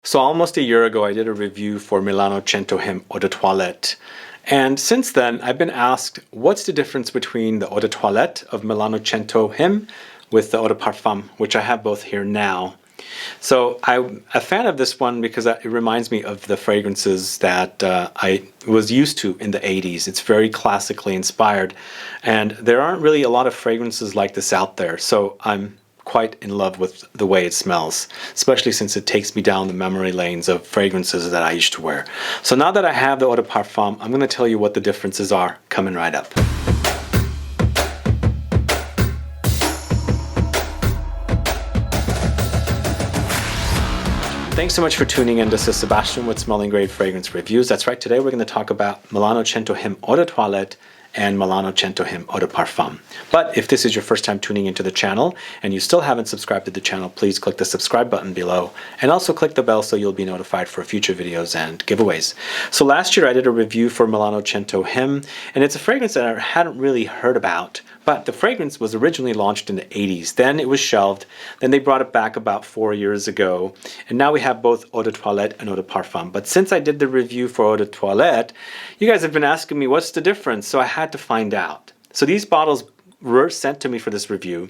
So almost a year ago, I did a review for Milano Cento Him Eau De Toilette. And since then, I've been asked, what's the difference between the Eau De Toilette of Milano Cento Him with the Eau De Parfum, which I have both here now. So I'm a fan of this one because it reminds me of the fragrances that I was used to in the 80s. It's very classically inspired, and there aren't really a lot of fragrances like this out there. So I'm quite in love with the way it smells, especially since it takes me down the memory lanes of fragrances that I used to wear. So now that I have the Eau De Parfum, I'm going to tell you what the differences are coming right up. Thanks so much for tuning in. This is Sebastian with Smelling Great Fragrance Reviews. That's right, today we're going to talk about Milano Cento Him Eau De Toilette and Milano Cento Him Eau De Parfum. But if this is your first time tuning into the channel and you still haven't subscribed to the channel, please click the subscribe button below and also click the bell so you'll be notified for future videos and giveaways. So last year I did a review for Milano Cento Him, and it's a fragrance that I hadn't really heard about, but the fragrance was originally launched in the 80s. Then it was shelved, then they brought it back about 4 years ago, and now we have both Eau De Toilette and Eau De Parfum. But since I did the review for Eau De Toilette, you guys have been asking me what's the difference, so I had to find out. So these bottles were sent to me for this review,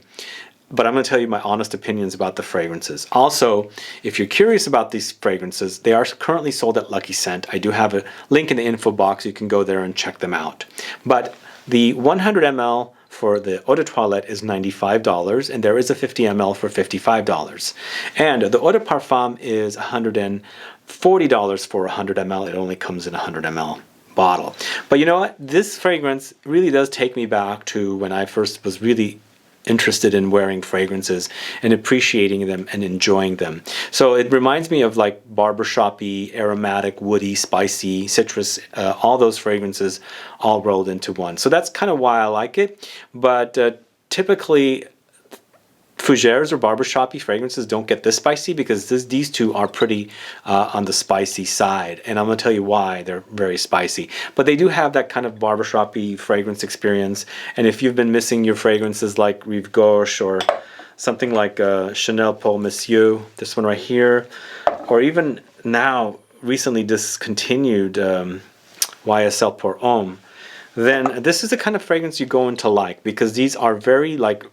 but I'm going to tell you my honest opinions about the fragrances. Also, if you're curious about these fragrances, they are currently sold at Lucky Scent. I do have a link in the info box. You can go there and check them out. But the 100 ml for the Eau De Toilette is $95, and there is a 50 ml for $55. And the Eau De Parfum is $140 for 100 ml. It only comes in a 100 ml bottle. But you know what? This fragrance really does take me back to when I first was really interested in wearing fragrances and appreciating them and enjoying them. So it reminds me of like barbershop-y, aromatic, woody, spicy, citrus, all those fragrances all rolled into one. So that's kind of why I like it. But typically Fougeres or barbershop-y fragrances don't get this spicy because these two are pretty on the spicy side, and I'm going to tell you why they're very spicy. But they do have that kind of barbershop-y fragrance experience, and if you've been missing your fragrances like Rive Gauche or something like Chanel Pour Monsieur, this one right here, or even now recently discontinued YSL Pour Homme, then this is the kind of fragrance you're going to like because these are very like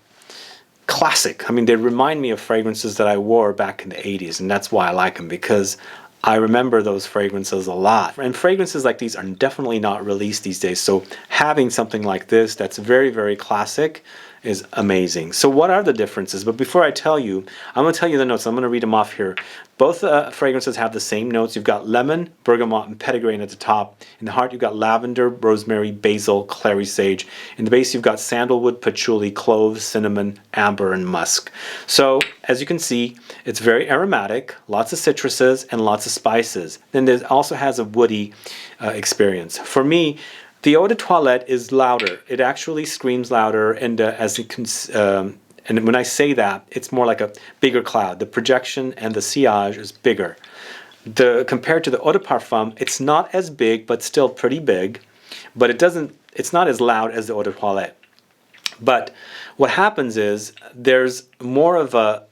classic. I mean, they remind me of fragrances that I wore back in the 80s, and that's why I like them, because I remember those fragrances a lot. And fragrances like these are definitely not released these days, so having something like this that's very, very classic is amazing. So what are the differences? But before I tell you, I'm going to tell you the notes. I'm going to read them off here. Both fragrances have the same notes. You've got lemon, bergamot, and petitgrain at the top. In the heart, you've got lavender, rosemary, basil, clary, sage. In the base, you've got sandalwood, patchouli, cloves, cinnamon, amber, and musk. So, as you can see, it's very aromatic, lots of citruses, and lots of spices. Then it also has a woody experience. For me, the Eau De Toilette is louder. It actually screams louder, and as it can, and when I say that, it's more like a bigger cloud. The projection and the sillage is bigger. Compared to the Eau De Parfum, it's not as big, but still pretty big. But it's not as loud as the Eau De Toilette. But what happens is there's more of a.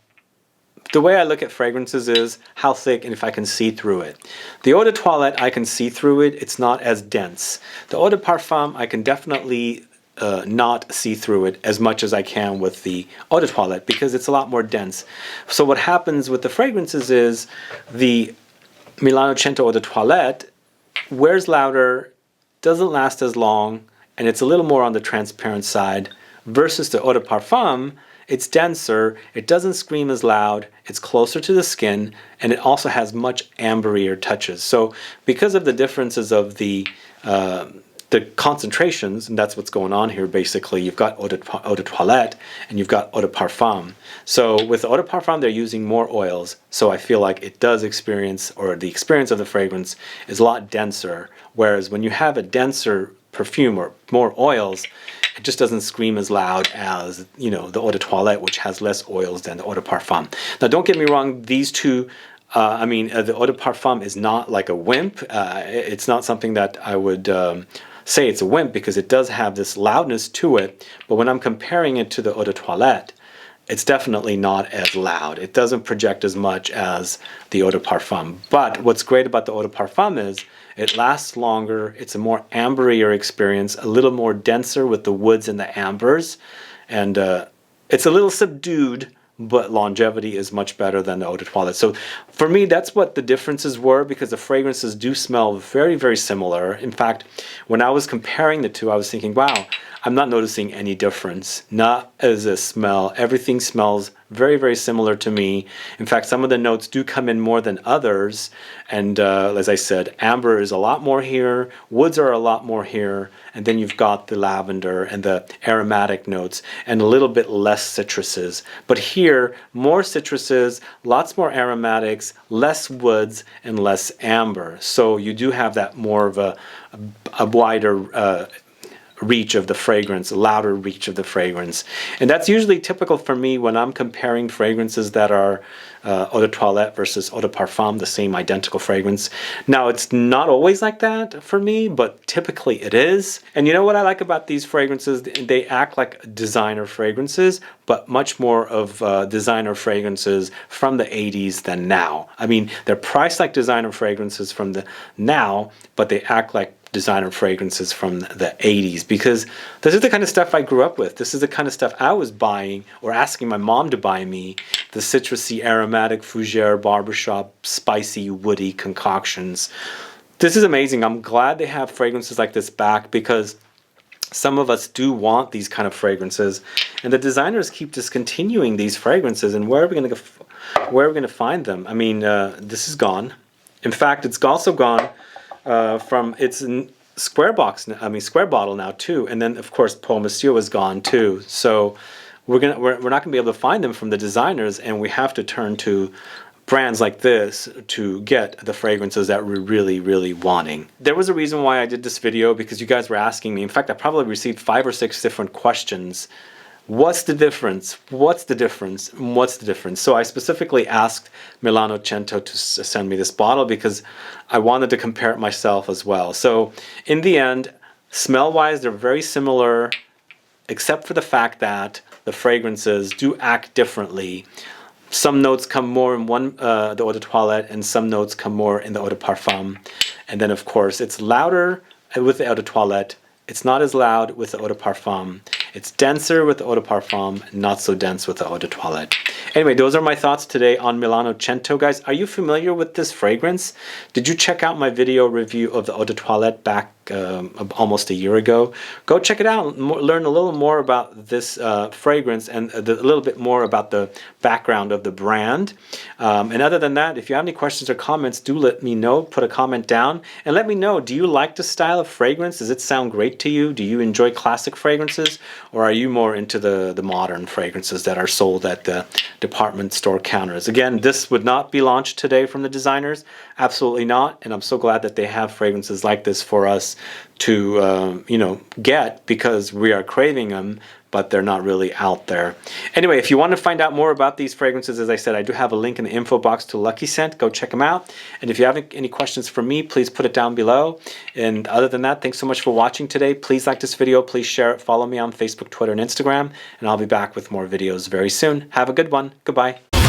The way I look at fragrances is how thick and if I can see through it. The Eau De Toilette, I can see through it. It's not as dense. The Eau De Parfum, I can definitely not see through it as much as I can with the Eau De Toilette because it's a lot more dense. So what happens with the fragrances is the Milano Cento Eau De Toilette wears louder, doesn't last as long, and it's a little more on the transparent side, versus the Eau De Parfum. It's denser, it doesn't scream as loud, it's closer to the skin, and it also has much amberier touches. So because of the differences of the concentrations, and that's what's going on here basically, you've got Eau De Toilette and you've got Eau De Parfum. So with Eau De Parfum they're using more oils, so I feel like it does experience, or the experience of the fragrance is a lot denser, whereas when you have a denser perfume or more oils, it just doesn't scream as loud as, you know, the Eau De Toilette, which has less oils than the Eau De Parfum. Now, don't get me wrong, these two, the Eau De Parfum is not like a wimp. It's not something that I would say it's a wimp because it does have this loudness to it. But when I'm comparing it to the Eau De Toilette, it's definitely not as loud. It doesn't project as much as the Eau De Parfum. But what's great about the Eau De Parfum is it lasts longer. It's a more amberier experience, a little more denser with the woods and the ambers. And it's a little subdued, but longevity is much better than the Eau De Toilette. So for me, that's what the differences were, because the fragrances do smell very, very similar. In fact, when I was comparing the two, I was thinking, wow, I'm not noticing any difference. Not as a smell. Everything smells very, very similar to me. In fact, some of the notes do come in more than others. And as I said, amber is a lot more here. Woods are a lot more here. And then you've got the lavender and the aromatic notes and a little bit less citruses. But here, more citruses, lots more aromatics, less woods, and less amber. So you do have that more of a wider reach of the fragrance, a louder reach of the fragrance. And that's usually typical for me when I'm comparing fragrances that are Eau De Toilette versus Eau De Parfum, the same identical fragrance. Now, it's not always like that for me, but typically it is. And you know what I like about these fragrances? They act like designer fragrances, but much more of designer fragrances from the 80s than now. I mean, they're priced like designer fragrances from the now, but they act like designer fragrances from the 80s, because this is the kind of stuff I grew up with. This is the kind of stuff I was buying or asking my mom to buy me, the citrusy, aromatic, Fougere, Barbershop, spicy, woody concoctions. This is amazing. I'm glad they have fragrances like this back, because some of us do want these kind of fragrances, and the designers keep discontinuing these fragrances. And where are we going to find them? I mean, this is gone. In fact, it's also gone from its square bottle now too, and then of course Paul Monsieur is gone too. So we're not gonna be able to find them from the designers, and we have to turn to brands like this to get the fragrances that we're really, really wanting. There was a reason why I did this video, because you guys were asking me. In fact, I probably received 5 or 6 different questions. What's the difference? What's the difference? What's the difference? So I specifically asked MILANO CENTO to send me this bottle, because I wanted to compare it myself as well. So in the end, smell-wise, they're very similar, except for the fact that the fragrances do act differently. Some notes come more in the Eau De Toilette, and some notes come more in the Eau De Parfum. And then, of course, it's louder with the Eau De Toilette. It's not as loud with the Eau De Parfum. It's denser with the Eau De Parfum, not so dense with the Eau De Toilette. Anyway, those are my thoughts today on MILANO CENTO. Guys, are you familiar with this fragrance? Did you check out my video review of the Eau De Toilette back almost a year ago? Go check it out and learn a little more about this fragrance, and a little bit more about the background of the brand. And other than that, if you have any questions or comments, do let me know. Put a comment down and let me know, do you like this style of fragrance? Does it sound great to you? Do you enjoy classic fragrances? Or are you more into the modern fragrances that are sold at the department store counters? Again, this would not be launched today from the designers. Absolutely not. And I'm so glad that they have fragrances like this for us to get, because we are craving them, but they're not really out there. Anyway, if you want to find out more about these fragrances, as I said, I do have a link in the info box to Lucky Scent. Go check them out. And if you have any questions for me, please put it down below. And other than that, thanks so much for watching today. Please like this video. Please share it. Follow me on Facebook, Twitter, and Instagram. And I'll be back with more videos very soon. Have a good one. Goodbye.